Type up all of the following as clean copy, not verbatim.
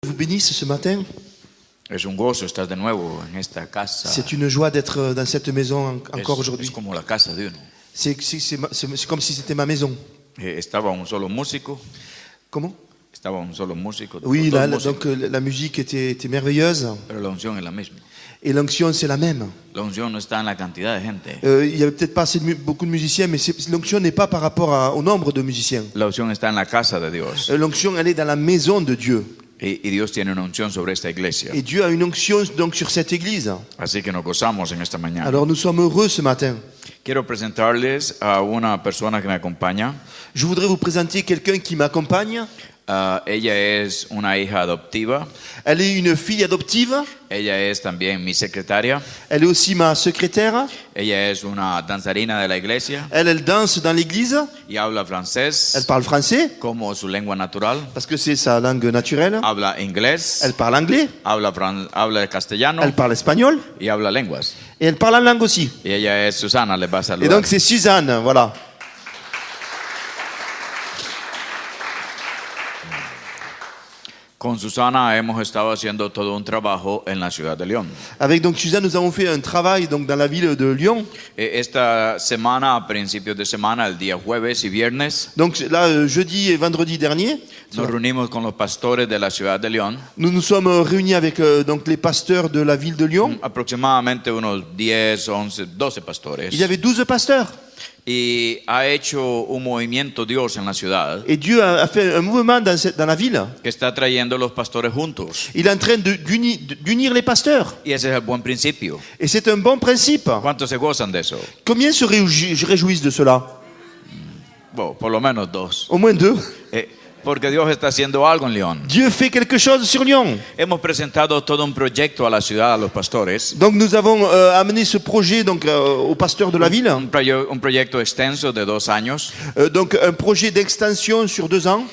vous bénisse ce matin. Es un gozo estar de nuevo en esta casa. C'est une joie d'être dans cette maison encore Es aujourd'hui. como la casa de uno. C'est comme si c'était ma maison. Estaba un solo músico. Comment? Estaba un solo músico. Oui, dos donc músicos, la musique était merveilleuse. pero la unción es la misma. Et l'onction, c'est la même. La unción no está en la cantidad de gente. Il n'y avait peut-être pas beaucoup de musiciens, mais l'onction n'est pas par rapport au nombre de musiciens. La unción está en la casa de Dios. L'onction, elle est dans la maison de Dieu. Y Dios tiene una unción sobre esta iglesia. Et Dieu a une onction donc sur cette église. Así que nos gozamos en esta mañana. Alors nous sommes heureux ce matin. Quiero presentarles a una persona que me acompaña. Je voudrais vous présenter quelqu'un qui m'accompagne. Ella es una hija adoptiva. Elle est une fille adoptive. Ella es también mi secretaria. Elle est aussi ma secrétaire. Ella es una danzarina de la iglesia Elle danse dans l'église. y habla francés Elle parle français como su lengua natural. parce que c'est sa langue naturelle. Habla inglés, Elle parle anglais. habla castellano Elle parle espagnol. y habla lenguas. Et elle parle en langue aussi. Y ella es Susana, les va a Et saludar. donc c'est Suzanne, voilà. Con Susana hemos estado haciendo todo un trabajo en la ciudad de León. Avec donc Suzanne, nous avons fait un travail donc dans la ville de Lyon. Esta semana, a principios de semana, el día jueves y viernes, Donc là, jeudi et vendredi dernier, nos reunimos con los pastores de la ciudad de León, nous nous sommes réunis avec donc les pasteurs de la ville de Lyon. aproximadamente unos 10, 11, 12 pastores. Il y avait 12 pasteurs. Y ha hecho un movimiento Dios en la ciudad Et Dieu a fait un mouvement dans la ville. que está trayendo los pastores juntos. Il est en train d'unir les pasteurs. Y ese es el buen principio. Et c'est un bon principe. ¿Cuántos se gozan de eso? Combien se réjouissent de cela? Bueno, por lo menos 2. Au moins 2. Porque Dios está haciendo algo en León. Dieu fait quelque chose sur Lyon. Hemos presentado todo un proyecto a la ciudad, a los pastores. Donc nous avons amené ce projet donc aux pasteurs de la ville. Un proyecto extenso de 2 años. Donc un projet d'extension sur 2 ans.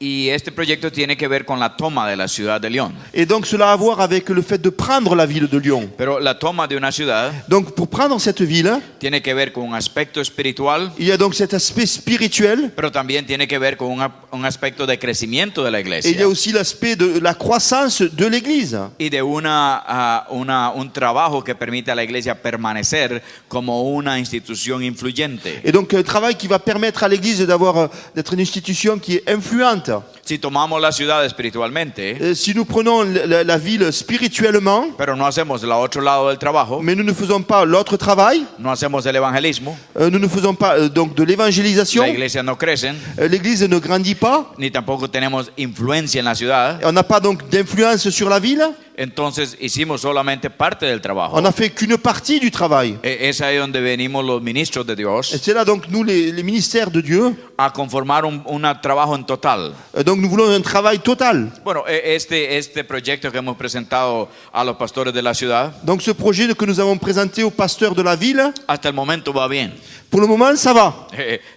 Y este proyecto tiene que ver con la toma de la ciudad de León. Et donc cela a à voir avec le fait de prendre la ville de Lyon. Pero la toma de una ciudad Donc pour prendre cette ville, tiene que ver con un aspecto espiritual, il y a donc cet aspect spirituel. pero también tiene que ver con un aspecto de crecimiento de la Et il y iglesia a aussi l'aspect de la croissance de l'église. y de un trabajo que permite a la iglesia permanecer como una institución influyente. Et donc un travail qui va permettre à l'église d'être une institution qui est influente. Si tomamos la ciudad espiritualmente, Si nous prenons la ville spirituellement, pero no hacemos el otro lado del trabajo, mais nous ne faisons pas l'autre travail, no hacemos el evangelismo, nous ne faisons pas donc de l'évangélisation, la iglesia no crece, l'église ne grandit pas, ni tampoco tenemos influencia en la ciudad. on n'a pas donc d'influence sur la ville, Entonces hicimos solamente parte del trabajo. on n'a fait qu'une partie du travail. Es ahí donde venimos los ministros de Et Dios c'est là donc nous les ministères de Dieu, a conformar un trabajo en total. donc nous voulons un travail total. Bueno, este proyecto que hemos presentado a los pastores de la ciudad, Donc ce projet que nous avons présenté aux pasteurs de la ville, hasta el momento va bien. pour le moment ça va.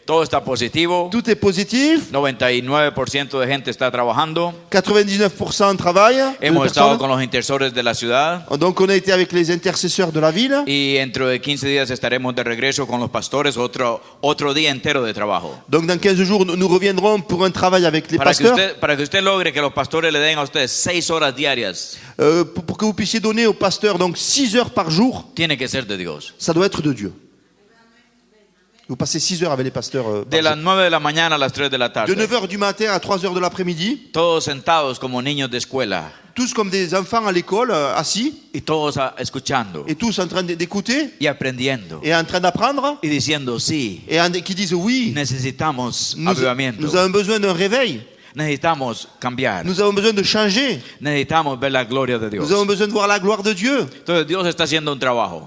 Todo está positivo, Tout est positif, 99% de gente está trabajando. 99% travaillent. de Hemos estado personnes. con los intercesores de la ciudad Donc on a été avec les intercesseurs de la ville. y dentro de 15 días estaremos de regreso con los pastores, otro día entero de trabajo. Donc dans 15 jours, nous reviendrons pour un travail avec les pasteurs Para que usted logre que los pastores le den a usted 6 horas diarias, pour que vous puissiez donner aux pasteurs donc 6 heures par jour. tiene que ser de Dios. Ça doit être de Dieu. Vous passez 6 heures avec les pasteurs De par las jour. 9 de la mañana a las 3 de la De tarde. 9 heures du matin à 3 heures de l'après-midi, Todos sentados como niños de escuela tous comme des enfants à l'école, assis, y todos escuchando et tous en train d'écouter y aprendiendo et en train d'apprendre, y diciendo sí, et qui disent oui, necesitamos nous avivamiento, avons besoin d'un réveil, necesitamos cambiar, nous avons besoin de changer, necesitamos ver la gloria de Dios. nous avons besoin de voir la gloire de Dieu. Entonces Dios está haciendo un trabajo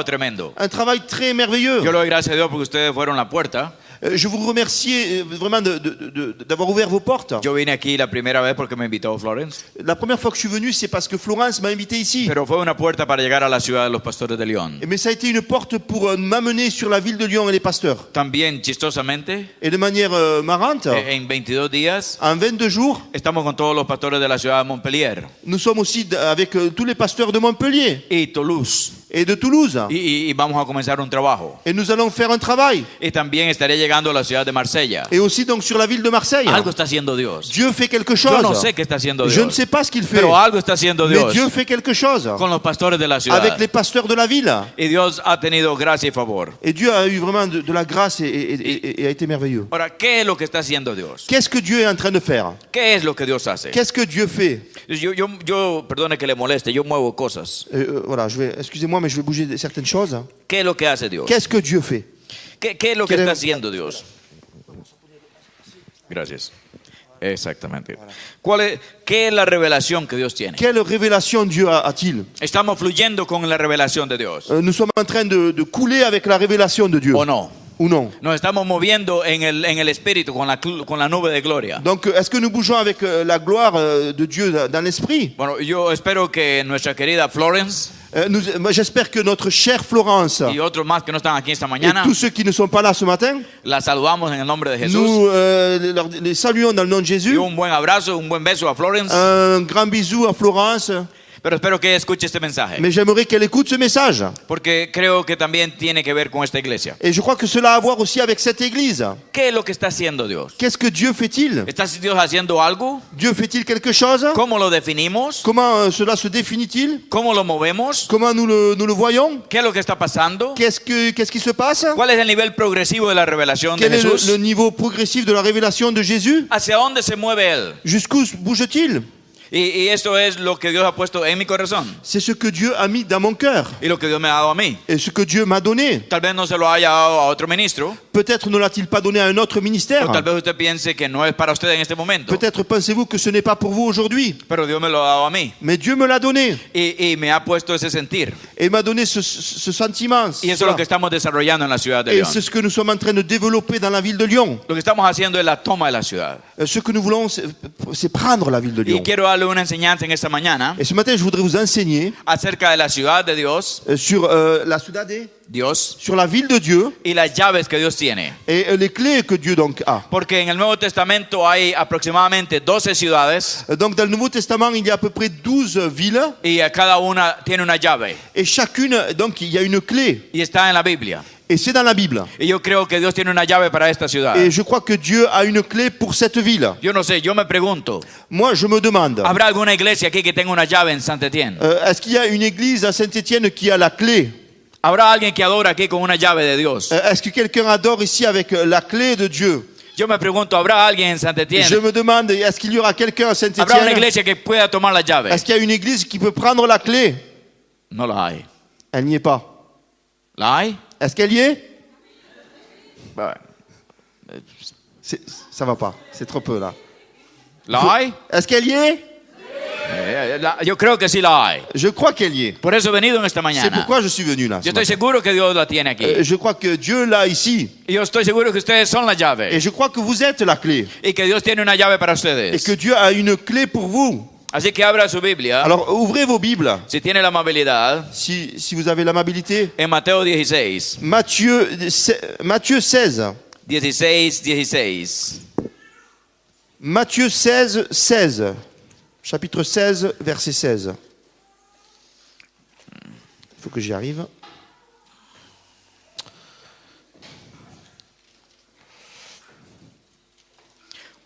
tremendo. Un travail très merveilleux. Yo le doy gracias a Dios porque ustedes fueron la puerta. Je vous remercie vraiment d'avoir ouvert vos portes. Yo vine aquí la primera vez porque me invitó Florence, La première fois que je suis venu, c'est parce que Florence m'a invité ici. pero fue una puerta para llegar a la ciudad de los pastores de León. Mais ça a été une porte pour m'amener sur la ville de Lyon et les pasteurs. También chistosamente, Et de manière marrante, en 22 días en 22 jours, estamos con todos los pastores de la ciudad de Montpellier nous sommes aussi avec tous les pasteurs de Montpellier y Toulouse et de Toulouse. y vamos a comenzar un trabajo. Et nous allons faire un travail. Y también estaré llegando a la ciudad de Marsella. Et aussi donc sur la ville de Marseille. Algo está haciendo Dios. Dieu fait quelque chose. Yo no sé qué está haciendo Je ne Dios, sais pas ce qu'il fait. pero algo está haciendo Mais Dios Dieu fait quelque chose. con los pastores de la ciudad. Avec les pasteurs de la ville. Y Dios ha tenido gracia y favor. Et Dieu a eu vraiment de la grâce et a été merveilleux. Ahora, ¿qué es lo que está haciendo Dios? Qu'est-ce que Dieu est en train de faire? ¿Qué es lo que Dios hace? Qu'est-ce que Dieu fait? Yo perdone que le moleste, yo muevo cosas. Voilà, excusez-moi, mais je vais bouger certaines choses. ¿Qué es lo que hace Dios? Qu'est-ce que Dieu fait? ¿Qué es lo que ¿Quiere- está haciendo Dios? Gracias. Exactamente. ¿Qué es la revelación que Dios tiene? Quelle révélation Dieu a-t-il? Estamos fluyendo con la revelación de Dios. Nous sommes en train de couler avec la révélation de Dieu. ¿O no? Ou non? Nos estamos moviendo en el espíritu con la nube de gloria. Donc, est-ce que nous bougeons avec la gloire de Dieu dans l'esprit? Bueno, yo espero que nuestra querida Florence Moi, j'espère que notre chère Florence y otros más que no están aquí esta et mañana, tous ceux qui ne sont pas là ce matin, la saludamos en el nombre de Jesús. nous les saluons dans le nom de Y Jésus. un buen abrazo, un buen beso a Florence. Un grand bisou à Florence. Pero espero que ella escuche este mensaje, Mais j'aimerais qu'elle écoute ce message. porque creo que también tiene que ver con esta iglesia. Et je crois que cela a à voir aussi avec cette église. ¿Qué es lo que está haciendo Dios? Qu'est-ce que Dieu fait-il? ¿Está Dios haciendo algo? Dieu fait-il quelque chose? ¿Cómo lo definimos? Comment cela se définit-il? ¿Cómo lo movemos? Comment nous le voyons? ¿Qué es lo que está pasando? Qu'est-ce qui se passe? ¿Cuál es el nivel progresivo de la revelación de Quel est le Jesús? niveau progressif de la révélation de Jésus? ¿Hacia dónde se mueve Él? Jusqu'où bouge-t-il? Y esto es lo que Dios ha puesto en mi corazón C'est ce que Dieu a mis dans mon cœur y lo que Dios me ha dado a mí. et ce que Dieu m'a donné. Tal vez no se lo haya dado a otro ministro, Peut-être ne l'a-t-il pas donné à un autre ministère. o tal vez usted piense que no es para usted en este momento, Peut-être pensez-vous que ce n'est pas pour vous aujourd'hui. pero Dios me lo ha dado a mí Mais Dieu me l'a donné y me ha puesto ese sentir. et m'a donné ce sentiment. Y eso es lo que estamos desarrollando en la ciudad de Et León. c'est ce que nous sommes en train de développer dans la ville de Lyon. Lo que estamos haciendo es la toma de la ciudad. Ce que nous voulons, c'est prendre la ville de Y Lyon. quiero darle una enseñanza en esta mañana Et ce matin, je voudrais vous enseigner acerca de la ciudad de Dios, sur la ciudad Dios, sur la ville de Dieu y las llaves que Dios tiene. et les clés que Dieu donc a. Porque en el Nuevo Testamento hay aproximadamente 12 ciudades Donc dans le Nouveau Testament, il y a à peu près 12 villes y cada una tiene una llave et chacune, donc il y a une clé. y está en la Biblia. Et c'est dans la Bible. Y yo creo que Dios tiene una llave para esta ciudad. Et je crois que Dieu a une clé pour cette ville. Yo no sé, yo me pregunto, Moi, je me demande, ¿habrá alguna iglesia aquí que tenga una llave en Saint-Étienne? est-ce qu'il y a une église à Saint-Étienne qui a la clé? ¿Habrá alguien que adora aquí con una llave de Dios? Est-ce que quelqu'un adore ici avec la clé de Dieu? Yo me pregunto, ¿habrá alguien en Je Saint-Étienne? me demande, est-ce qu'il y aura quelqu'un à ¿Habrá una Saint-Étienne? iglesia que pueda tomar la llave? Est-ce qu'il y a une église qui peut prendre la clé? No la hay. Elle n'y est pas. ¿La hay? Est-ce qu'elle y est? Bueno, Ça va pas, c'est trop peu là. ¿la hay? Est-ce qu'elle y est? Yo creo que sí la hay. Je crois qu'elle y est. Por eso he venido en esta C'est mañana. pourquoi je suis venu là. ce Yo estoy matin. seguro que Dios la tiene aquí. Je crois que Dieu l'a ici. Y yo estoy seguro que ustedes son la Et llave. je crois que vous êtes la clé. Y que Dios tiene una llave para Et ustedes. que Dieu a une clé pour vous. Así que abra su Biblia, Alors ouvrez vos Bibles, si tiene la amabilidad, si vous avez l'amabilité. en Mateo 16. Matthieu 16. 16. Matthieu 16, 16. Chapitre 16, verset 16. Il faut que j'y arrive.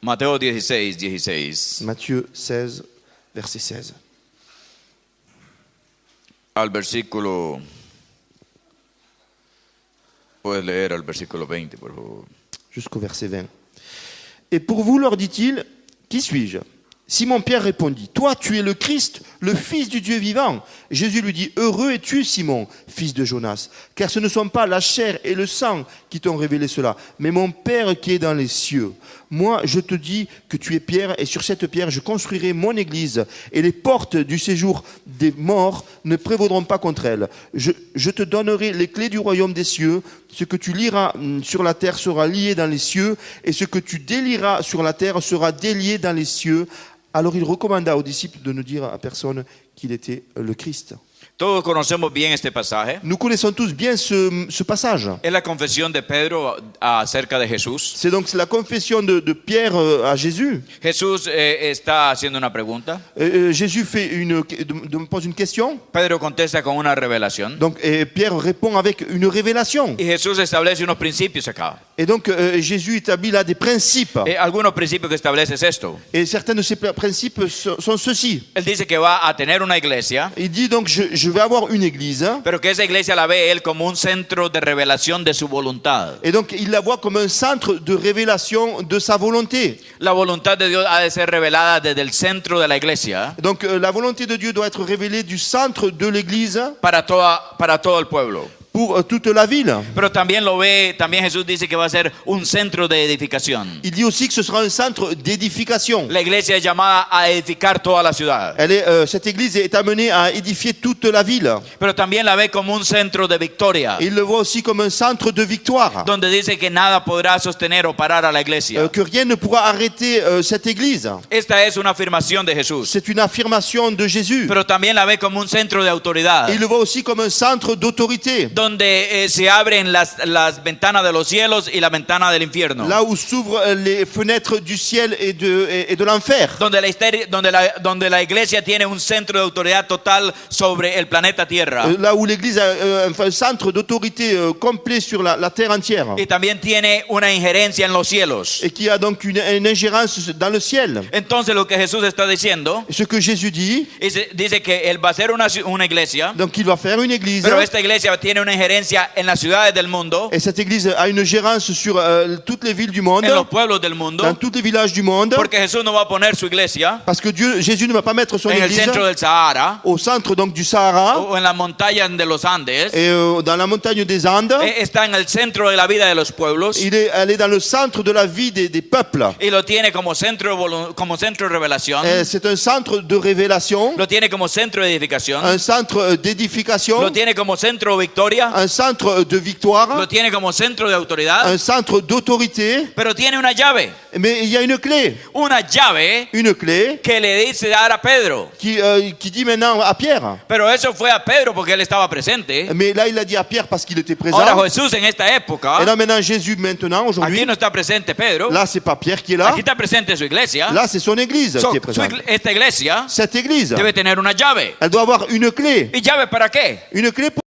Mateo 16. Matthieu 16, verset 16. Al versículo. Puedes leer al versículo 20, por favor. Jusqu'au verset 20. Et pour vous, leur dit-il, qui suis-je? Simon-Pierre répondit, toi, tu es le Christ, le Fils du Dieu vivant. Jésus lui dit, heureux es-tu, Simon, fils de Jonas, car ce ne sont pas la chair et le sang qui t'ont révélé cela, mais mon Père qui est dans les cieux. Moi, je te dis que tu es Pierre, et sur cette pierre, je construirai mon église, et les portes du séjour des morts ne prévaudront pas contre elle. Je te donnerai les clés du royaume des cieux. Ce que tu liras sur la terre sera lié dans les cieux, et ce que tu délieras sur la terre sera délié dans les cieux. Alors il recommanda aux disciples de ne dire à personne qu'il était le Christ. Todos conocemos bien este pasaje. Nous connaissons tous bien ce passage. Es la confesión de Pedro acerca de Jesús. C'est donc la confession de Pierre à Jésus. Jesús está haciendo una pregunta. Jésus pose une question. Pedro contesta con una revelación. Donc Pierre répond avec une révélation. Y Jesús establece unos principios acá. Et donc Jésus établit là des principes. Algunos principios que establece es esto. Et certains de ces principes sont ceux-ci. Él dice que va a tener una iglesia, Il dit donc je vais avoir une église. pero que esa iglesia la ve él como un centro de revelación de su voluntad. Et donc il la voit comme un centre de révélation de sa volonté. La voluntad de Dios ha de ser revelada desde el centro de la iglesia Donc la volonté de Dieu doit être révélée du centre de l'église para todo el pueblo. pour toute la ville. Pero también también Jesús dice que va a ser un centro de edificación. Il dit aussi que ce sera un centre d'édification. La iglesia es llamada a edificar toda la ciudad. Cette église est amenée à édifier toute la ville. Pero también la ve como un centro de victoria, Et il le voit aussi comme un centre de victoire. donde dice que nada podrá sostener o parar a la iglesia. Que rien ne pourra arrêter cette église. Esta es una afirmación de Jesús. C'est une affirmation de Jésus. Pero también la ve como un centro de autoridad, Et il le voit aussi comme un centre d'autorité. donde se abren las ventanas de los cielos y la ventana del infierno. Là où s'ouvrent les fenêtres du ciel et de l'enfer. Donde la iglesia tiene un centro de autoridad total sobre el planeta Tierra. Là où l'église a un centre d'autorité complet sur la terre entière. Y también tiene una injerencia en los cielos. Et qui a donc une ingérence dans le ciel. Entonces lo que Jesús está diciendo, Ce que Jésus dit, dice que él va a ser una iglesia, donc il va faire une église. pero esta iglesia tiene una injerencia en las ciudades del mundo, Et cette église a une gérance sur toutes les villes du monde, en los pueblos del mundo, dans tous les villages du monde. porque Jesús no va a poner su iglesia Parce que Jésus ne va pas mettre son en el église centro del Sahara au centre donc du Sahara o en la montaña de los Andes. et dans la montagne des Andes. Está en el centro de la vida de los pueblos Elle est dans le centre de la vie des peuples. y lo tiene como centro de revelación, C'est un centre de révélation, lo tiene como centro de edificación, un centre d'édification, lo tiene como centro de victoria, un centre de victoire, lo tiene como centro de autoridad, un centre d'autorité. pero tiene una llave Mais il y a une clé que le dice dar a Pedro. qui dit maintenant à Pierre. Pero eso fue a Pedro porque él estaba presente. Mais là, il a dit à Pierre parce qu'il était présent. Ahora Jesús en esta época, Et là, maintenant, Jésus, maintenant, aujourd'hui, aquí no está presente Pedro, là, c'est pas Pierre qui est là. aquí está presente su iglesia. Là, c'est son église qui est présente. Esta iglesia Cette église, debe tener una llave. elle doit avoir une clé. ¿Y llave para qué? Une clé pour